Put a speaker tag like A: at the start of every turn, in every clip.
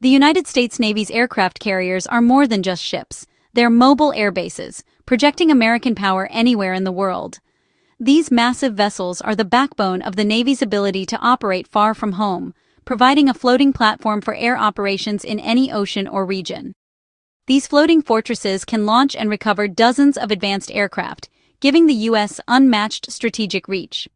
A: The United States Navy's aircraft carriers are more than just ships. They're mobile air bases, projecting American power anywhere in the world. These massive vessels are the backbone of the Navy's ability to operate far from home, providing a floating platform for air operations in any ocean or region. These floating fortresses can launch and recover dozens of advanced aircraft, giving the U.S. unmatched strategic reach.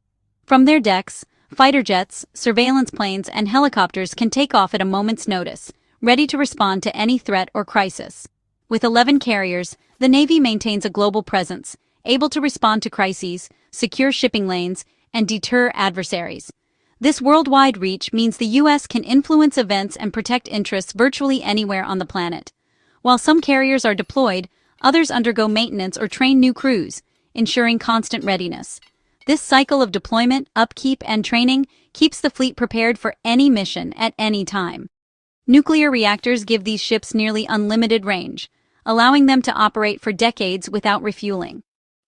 A: From their decks, fighter jets, surveillance planes, and helicopters can take off at a moment's notice, ready to respond to any threat or crisis. With 11 carriers, the Navy maintains a global presence, able to respond to crises, secure shipping lanes, and deter adversaries. This worldwide reach means the U.S. can influence events and protect interests virtually anywhere on the planet. While some carriers are deployed, others undergo maintenance or train new crews, ensuring constant readiness. This cycle of deployment, upkeep, and training keeps the fleet prepared for any mission at any time. Nuclear reactors give these ships nearly unlimited range, allowing them to operate for decades without refueling.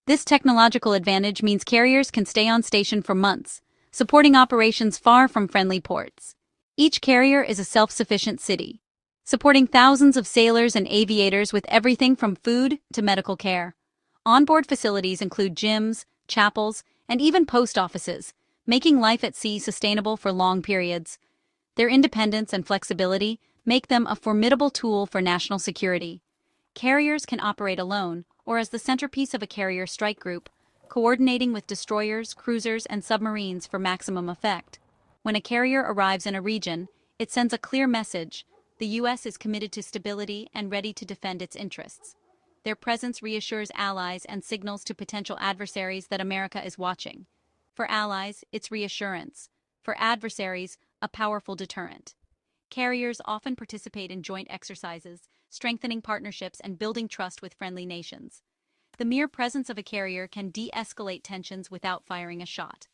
A: This technological advantage means carriers can stay on station for months, supporting operations far from friendly ports. Each carrier is a self-sufficient city, supporting thousands of sailors and aviators with everything from food to medical care. Onboard facilities include gyms, chapels, and even post offices, making life at sea sustainable for long periods. Their independence and flexibility make them a formidable tool for national security. Carriers can operate alone, or as the centerpiece of a carrier strike group, coordinating with destroyers, cruisers, and submarines for maximum effect. When a carrier arrives in a region, it sends a clear message: the U.S. is committed to stability and ready to defend its interests. Their presence reassures allies and signals to potential adversaries that America is watching. For allies, it's reassurance. For adversaries, a powerful deterrent. Carriers often participate in joint exercises, strengthening partnerships and building trust with friendly nations. The mere presence of a carrier can de-escalate tensions without firing a shot.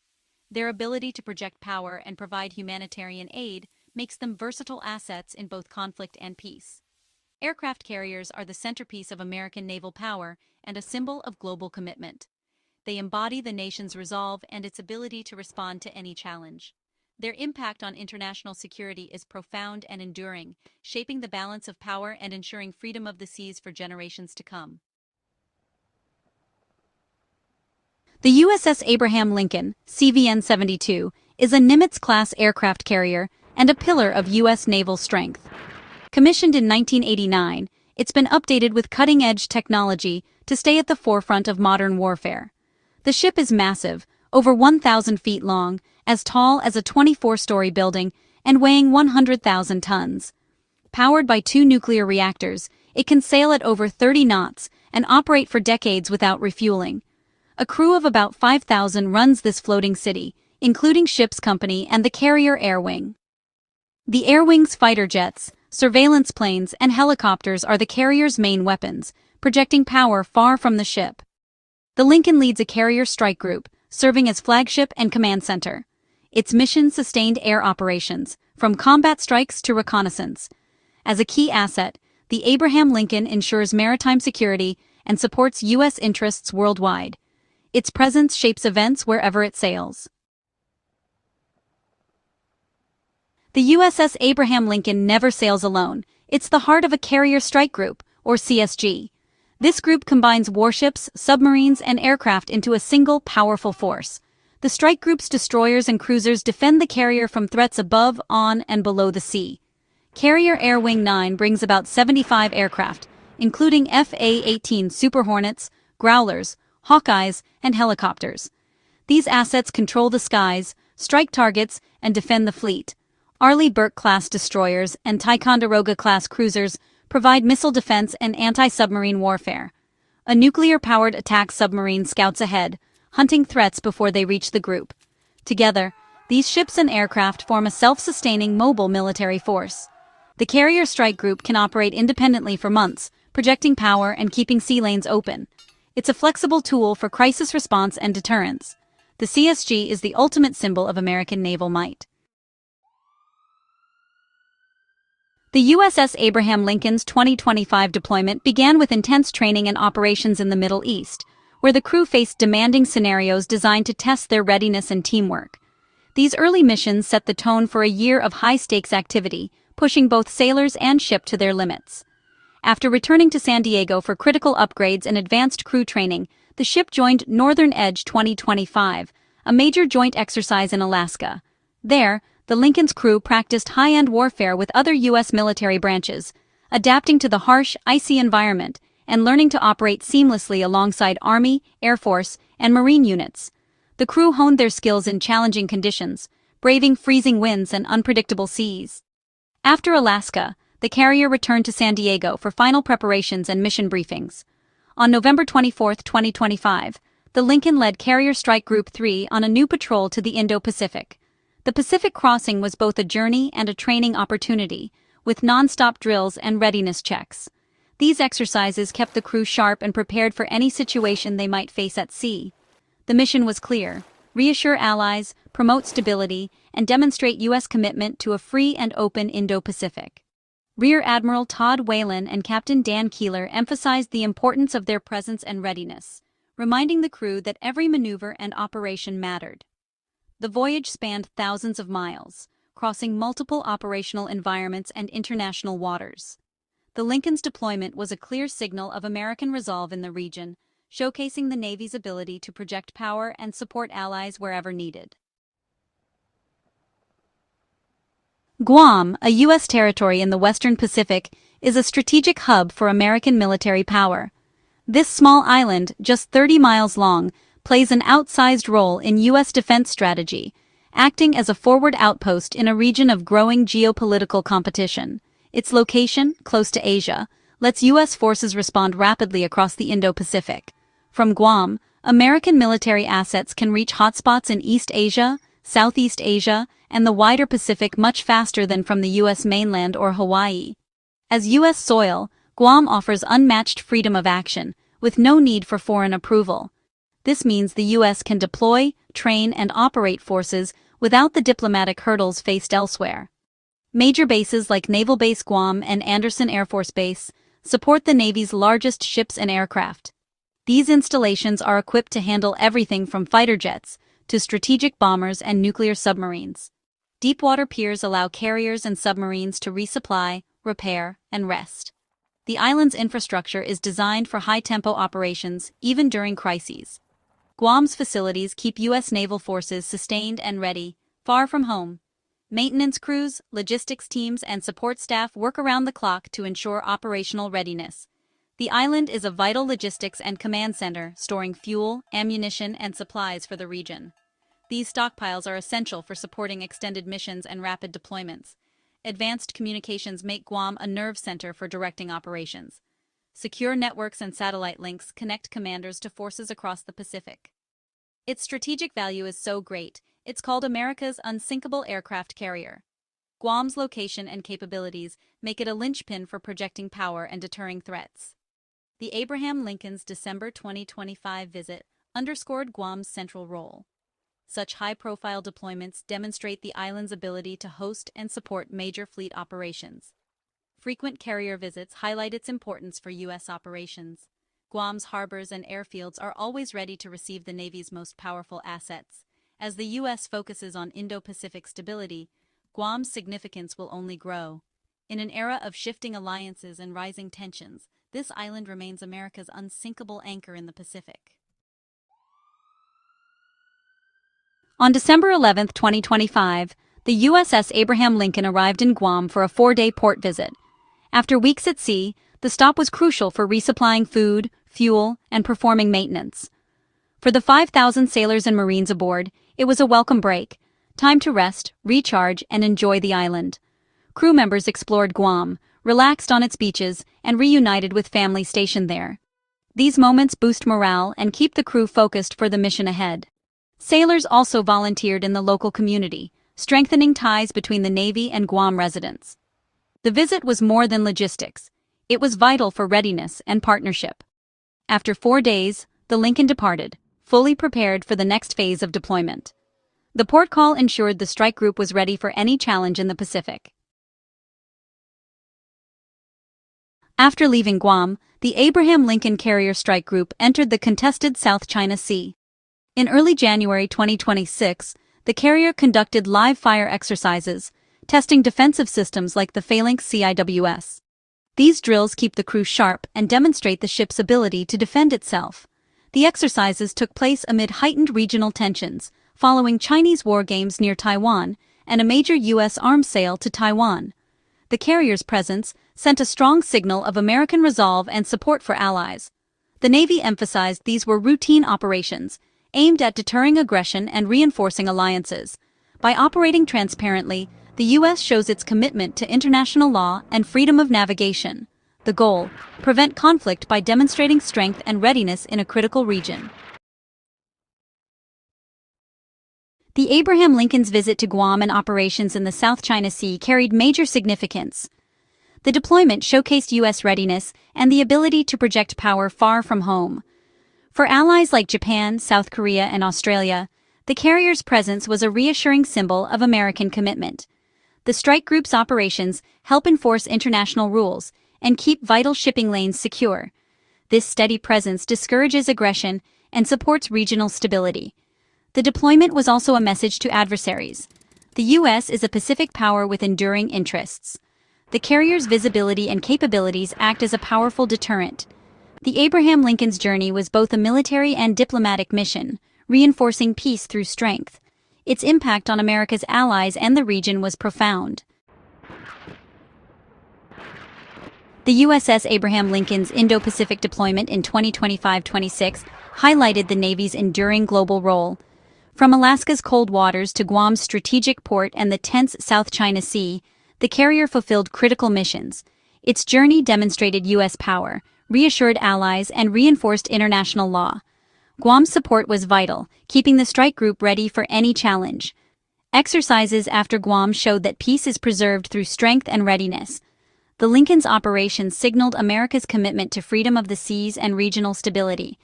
A: Their ability to project power and provide humanitarian aid makes them versatile assets in both conflict and peace. Aircraft carriers are the centerpiece of American naval power and a symbol of global commitment. They embody the nation's resolve and its ability to respond to any challenge. Their impact on international security is profound and enduring, shaping the balance of power and ensuring freedom of the seas for generations to come. The USS Abraham Lincoln, CVN-72, is a Nimitz-class aircraft carrier and a pillar of U.S. naval strength. Commissioned in 1989, it's been updated with cutting-edge technology to stay at the forefront of modern warfare. The ship is massive, over 1,000 feet long, as tall as a 24-story building, and weighing 100,000 tons. Powered by 2 nuclear reactors, it can sail at over 30 knots and operate for decades without refueling. A crew of about 5,000 runs this floating city, including ship's company and the carrier air wing. The air wing's fighter jets, surveillance planes, and helicopters are the carrier's main weapons, projecting power far from the ship. The Lincoln leads a carrier strike group, serving as flagship and command center. Its mission sustained air operations, from combat strikes to reconnaissance. As a key asset, the Abraham Lincoln ensures maritime security and supports U.S. interests worldwide. Its presence shapes events wherever it sails. The USS Abraham Lincoln never sails alone. It's the heart of a carrier strike group, or CSG. This group combines warships, submarines, and aircraft into a single, powerful force. The strike group's destroyers and cruisers defend the carrier from threats above, on, and below the sea. Carrier Air Wing 9 brings about 75 aircraft, including FA-18 Super Hornets, Growlers, Hawkeyes, and helicopters. These assets control the skies, strike targets, and defend the fleet. Arleigh Burke-class destroyers and Ticonderoga-class cruisers provide missile defense and anti-submarine warfare. A nuclear-powered attack submarine scouts ahead, hunting threats before they reach the group. Together, these ships and aircraft form a self-sustaining mobile military force. The carrier strike group can operate independently for months, projecting power and keeping sea lanes open. It's a flexible tool for crisis response and deterrence. The CSG is the ultimate symbol of American naval might. The USS Abraham Lincoln's 2025 deployment began with intense training and operations in the Middle East, where the crew faced demanding scenarios designed to test their readiness and teamwork. These early missions set the tone for a year of high-stakes activity, pushing both sailors and ship to their limits. After returning to San Diego for critical upgrades and advanced crew training, the ship joined Northern Edge 2025, a major joint exercise in Alaska. There, the Lincoln's crew practiced high-end warfare with other U.S. military branches, adapting to the harsh, icy environment and learning to operate seamlessly alongside Army, Air Force, and Marine units. The crew honed their skills in challenging conditions, braving freezing winds and unpredictable seas. After Alaska, the carrier returned to San Diego for final preparations and mission briefings. On November 24, 2025, the Lincoln led Carrier Strike Group 3 on a new patrol to the Indo-Pacific. The Pacific crossing was both a journey and a training opportunity, with non-stop drills and readiness checks. These exercises kept the crew sharp and prepared for any situation they might face at sea. The mission was clear: reassure allies, promote stability, and demonstrate U.S. commitment to a free and open Indo-Pacific. Rear Admiral Todd Whalen and Captain Dan Keeler emphasized the importance of their presence and readiness, reminding the crew that every maneuver and operation mattered. The voyage spanned thousands of miles, crossing multiple operational environments and international waters. The Lincoln's deployment was a clear signal of American resolve in the region, showcasing the Navy's ability to project power and support allies wherever needed. Guam, a U.S. territory in the Western Pacific, is a strategic hub for American military power. This small island, just 30 miles long, plays an outsized role in U.S. defense strategy, acting as a forward outpost in a region of growing geopolitical competition. Its location, close to Asia, lets U.S. forces respond rapidly across the Indo-Pacific. From Guam, American military assets can reach hotspots in East Asia, Southeast Asia, and the wider Pacific much faster than from the U.S. mainland or Hawaii. As U.S. soil, Guam offers unmatched freedom of action, with no need for foreign approval. This means the U.S. can deploy, train, and operate forces without the diplomatic hurdles faced elsewhere. Major bases like Naval Base Guam and Andersen Air Force Base support the Navy's largest ships and aircraft. These installations are equipped to handle everything from fighter jets to strategic bombers and nuclear submarines. Deepwater piers allow carriers and submarines to resupply, repair, and rest. The island's infrastructure is designed for high-tempo operations, even during crises. Guam's facilities keep U.S. naval forces sustained and ready, far from home. Maintenance crews, logistics teams, and support staff work around the clock to ensure operational readiness. The island is a vital logistics and command center, storing fuel, ammunition, and supplies for the region. These stockpiles are essential for supporting extended missions and rapid deployments. Advanced communications make Guam a nerve center for directing operations. Secure networks and satellite links connect commanders to forces across the Pacific. Its strategic value is so great, it's called America's unsinkable aircraft carrier. Guam's location and capabilities make it a linchpin for projecting power and deterring threats. The Abraham Lincoln's December 2025 visit underscored Guam's central role. Such high-profile deployments demonstrate the island's ability to host and support major fleet operations. Frequent carrier visits highlight its importance for U.S. operations. Guam's harbors and airfields are always ready to receive the Navy's most powerful assets. As the U.S. focuses on Indo-Pacific stability, Guam's significance will only grow. In an era of shifting alliances and rising tensions, this island remains America's unsinkable anchor in the Pacific. On December 11, 2025, the USS Abraham Lincoln arrived in Guam for a 4-day port visit. After weeks at sea, the stop was crucial for resupplying food, fuel, and performing maintenance. For the 5,000 sailors and Marines aboard, it was a welcome break, time to rest, recharge, and enjoy the island. Crew members explored Guam, relaxed on its beaches, and reunited with family stationed there. These moments boost morale and keep the crew focused for the mission ahead. Sailors also volunteered in the local community, strengthening ties between the Navy and Guam residents. The visit was more than logistics. It was vital for readiness and partnership. After 4 days, the Lincoln departed, fully prepared for the next phase of deployment. The port call ensured the strike group was ready for any challenge in the Pacific. After leaving Guam, the Abraham Lincoln Carrier Strike Group entered the contested South China Sea. In early January 2026, the carrier conducted live-fire exercises, testing defensive systems like the Phalanx CIWS. These drills keep the crew sharp and demonstrate the ship's ability to defend itself. The exercises took place amid heightened regional tensions, following Chinese war games near Taiwan and a major U.S. arms sale to Taiwan. The carrier's presence sent a strong signal of American resolve and support for allies. The Navy emphasized these were routine operations, aimed at deterring aggression and reinforcing alliances. By operating transparently, the U.S. shows its commitment to international law and freedom of navigation. The goal: prevent conflict by demonstrating strength and readiness in a critical region. The Abraham Lincoln's visit to Guam and operations in the South China Sea carried major significance. The deployment showcased U.S. readiness and the ability to project power far from home. For allies like Japan, South Korea, and Australia, the carrier's presence was a reassuring symbol of American commitment. The strike group's operations help enforce international rules and keep vital shipping lanes secure. This steady presence discourages aggression and supports regional stability. The deployment was also a message to adversaries. The U.S. is a Pacific power with enduring interests. The carrier's visibility and capabilities act as a powerful deterrent. The Abraham Lincoln's journey was both a military and diplomatic mission, reinforcing peace through strength. Its impact on America's allies and the region was profound. The USS Abraham Lincoln's Indo-Pacific deployment in 2025-26 highlighted the Navy's enduring global role. From Alaska's cold waters to Guam's strategic port and the tense South China Sea, the carrier fulfilled critical missions. Its journey demonstrated U.S. power, reassured allies, and reinforced international law. Guam's support was vital, keeping the strike group ready for any challenge. Exercises after Guam showed that peace is preserved through strength and readiness. The Lincoln's operations signaled America's commitment to freedom of the seas and regional stability.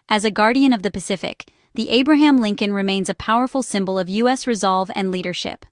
A: As a guardian of the Pacific, the Abraham Lincoln remains a powerful symbol of U.S. resolve and leadership.